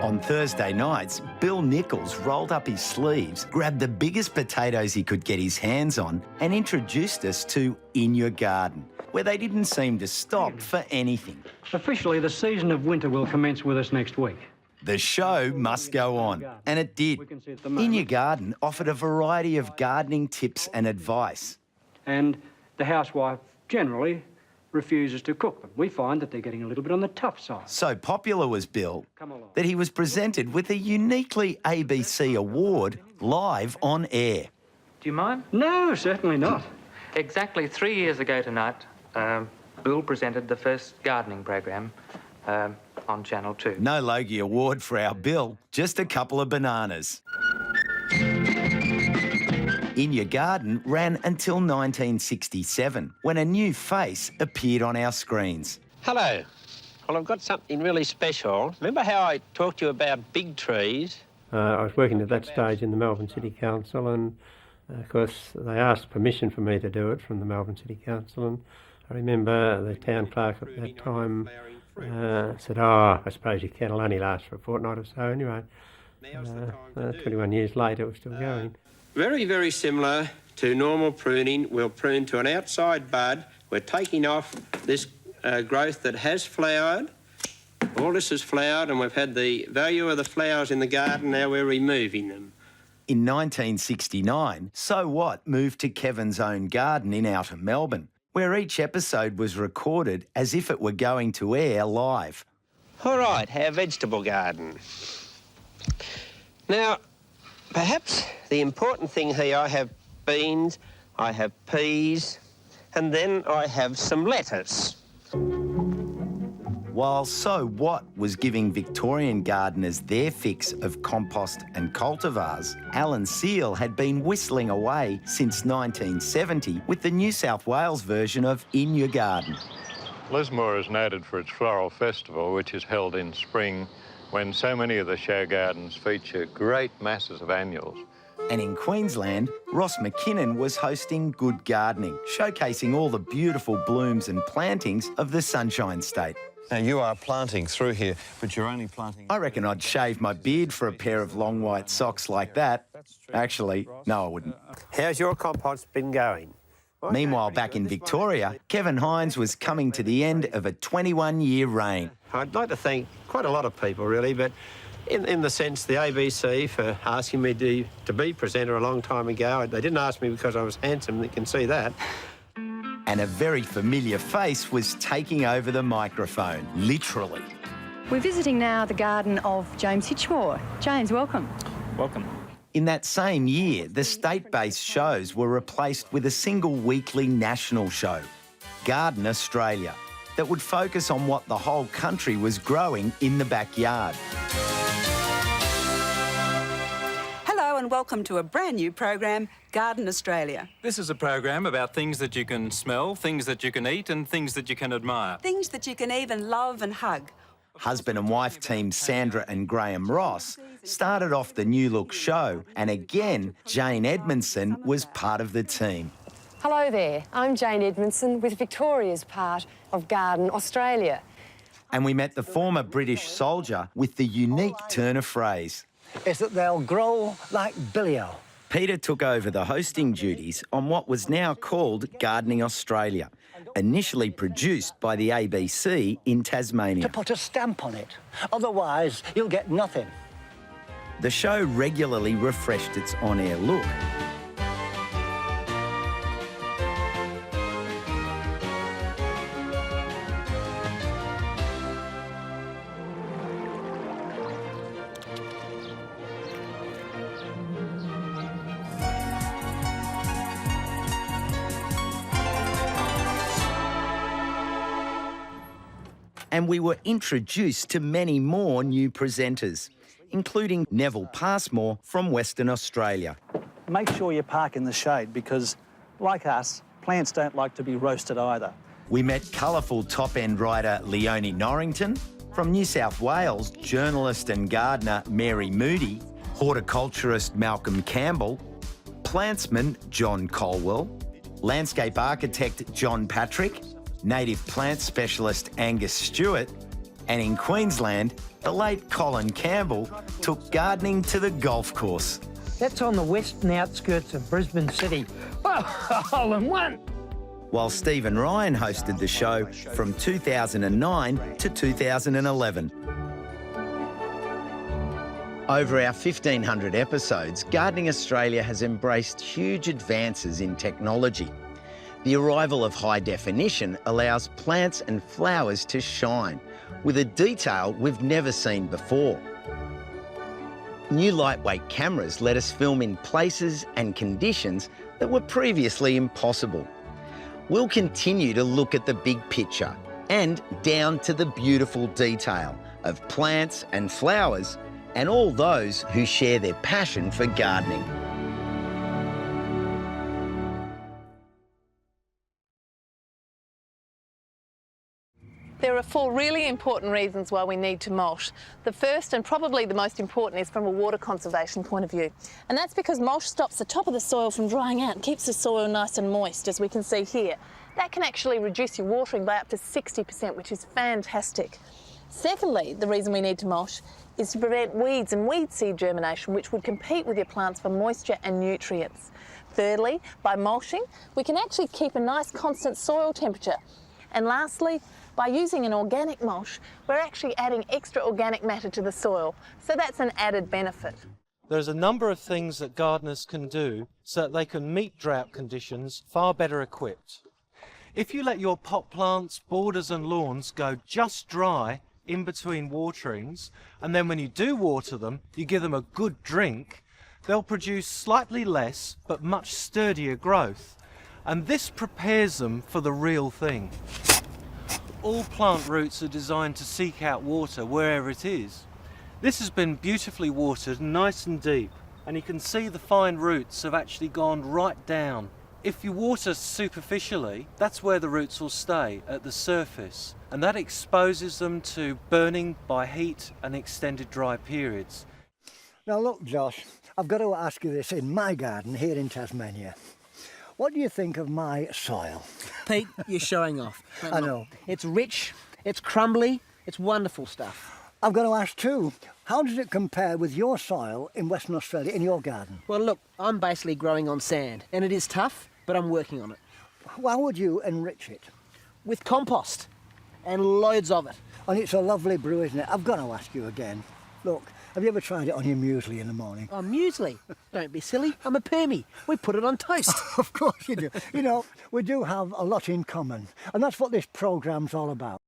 On Thursday nights, Bill Nicholls rolled up his sleeves, grabbed the biggest potatoes he could get his hands on and introduced us to In Your Garden, where they didn't seem to stop for anything. Officially, the season of winter will commence with us next week. The show must go on, and it did. In Your Garden offered a variety of gardening tips and advice. And the housewife generally refuses to cook them. We find that they're getting a little bit on the tough side. So popular was Bill that he was presented with a uniquely ABC award live on air. Do you mind? No, certainly not. Exactly 3 years ago tonight, Bill presented the first gardening program on Channel 2. No Logie Award for our Bill, just a couple of bananas. In Your Garden ran until 1967, when a new face appeared on our screens. Hello. Well, I've got something really special. Remember how I talked to you about big trees? I was working at that stage in the Melbourne City Council, and of course they asked permission for me to do it from the Melbourne City Council, and I remember the town clerk at that time said, I suppose your can will only last for a fortnight or so anyway. 21 years later it was still going. Very, very similar to normal pruning. We'll prune to an outside bud. We're taking off this growth that has flowered. All this is flowered, and we've had the value of the flowers in the garden. Now we're removing them. In 1969, So What moved to Kevin's own garden in outer Melbourne, where each episode was recorded as if it were going to air live. All right, our vegetable garden. Now, perhaps the important thing here, I have beans, I have peas, and then I have some lettuce. While So What was giving Victorian gardeners their fix of compost and cultivars, Alan Seal had been whistling away since 1970 with the New South Wales version of In Your Garden. Lismore is noted for its floral festival, which is held in spring when so many of the show gardens feature great masses of annuals. And in Queensland, Ross McKinnon was hosting Good Gardening, showcasing all the beautiful blooms and plantings of the Sunshine State. Now, you are planting through here, but you're only planting... I reckon I'd shave my beard for a pair of long white socks like that. Actually, no, I wouldn't. How's your compost been going? Meanwhile, back in Victoria, Kevin Heinze was coming to the end of a 21-year reign. I'd like to thank quite a lot of people, really, but in the sense, the ABC for asking me to be presenter a long time ago. They didn't ask me because I was handsome, you can see that. And a very familiar face was taking over the microphone, literally. We're visiting now the garden of James Hitchmore. James, welcome. Welcome. In that same year, the state-based shows were replaced with a single weekly national show, Garden Australia, that would focus on what the whole country was growing in the backyard. Hello and welcome to a brand new program, Garden Australia. This is a program about things that you can smell, things that you can eat and things that you can admire. Things that you can even love and hug. Husband and wife team Sandra and Graham Ross started off the New Look show, and again, Jane Edmanson was part of the team. Hello there, I'm Jane Edmanson with Victoria's part of Garden Australia. And we met the former British soldier with the unique turn of phrase. Is that they'll grow like billy-o. Peter took over the hosting duties on what was now called Gardening Australia, initially produced by the ABC in Tasmania. To put a stamp on it, otherwise you'll get nothing. The show regularly refreshed its on-air look. And we were introduced to many more new presenters, including Neville Passmore from Western Australia. Make sure you park in the shade because, like us, plants don't like to be roasted either. We met colourful top-end writer Leonie Norrington, from New South Wales, journalist and gardener Mary Moody, horticulturist Malcolm Campbell, plantsman John Colwell, landscape architect John Patrick, native plant specialist Angus Stewart, And in Queensland, the late Colin Campbell took gardening to the golf course. That's on the western outskirts of Brisbane City. Oh, hole in one! While Stephen Ryan hosted the show from 2009 to 2011. Over our 1,500 episodes, Gardening Australia has embraced huge advances in technology. The arrival of high definition allows plants and flowers to shine with a detail we've never seen before. New lightweight cameras let us film in places and conditions that were previously impossible. We'll continue to look at the big picture and down to the beautiful detail of plants and flowers and all those who share their passion for gardening. There are 4 really important reasons why we need to mulch. The first, and probably the most important, is from a water conservation point of view. And that's because mulch stops the top of the soil from drying out and keeps the soil nice and moist, as we can see here. That can actually reduce your watering by up to 60%, which is fantastic. Secondly, the reason we need to mulch is to prevent weeds and weed seed germination, which would compete with your plants for moisture and nutrients. Thirdly, by mulching, we can actually keep a nice constant soil temperature. And lastly, by using an organic mulch, we're actually adding extra organic matter to the soil, so that's an added benefit. There's a number of things that gardeners can do so that they can meet drought conditions far better equipped. If you let your pot plants, borders and lawns go just dry in between waterings, and then when you do water them, you give them a good drink, they'll produce slightly less but much sturdier growth. And this prepares them for the real thing. All plant roots are designed to seek out water wherever it is. This has been beautifully watered, nice and deep, and you can see the fine roots have actually gone right down. If you water superficially, that's where the roots will stay, at the surface, and that exposes them to burning by heat and extended dry periods. Now look, Josh, I've got to ask you this in my garden here in Tasmania. What do you think of my soil? Pete, you're showing off. I know. It's rich, it's crumbly, it's wonderful stuff. I've got to ask too, how does it compare with your soil in Western Australia, in your garden? Well, look, I'm basically growing on sand, and it is tough, but I'm working on it. How would you enrich it? With compost, and loads of it. And it's a lovely brew, isn't it? I've got to ask you again. Look, have you ever tried it on your muesli in the morning? Oh, muesli? Don't be silly. I'm a permie. We put it on toast. Of course you do. You know, we do have a lot in common, and that's what this programme's all about.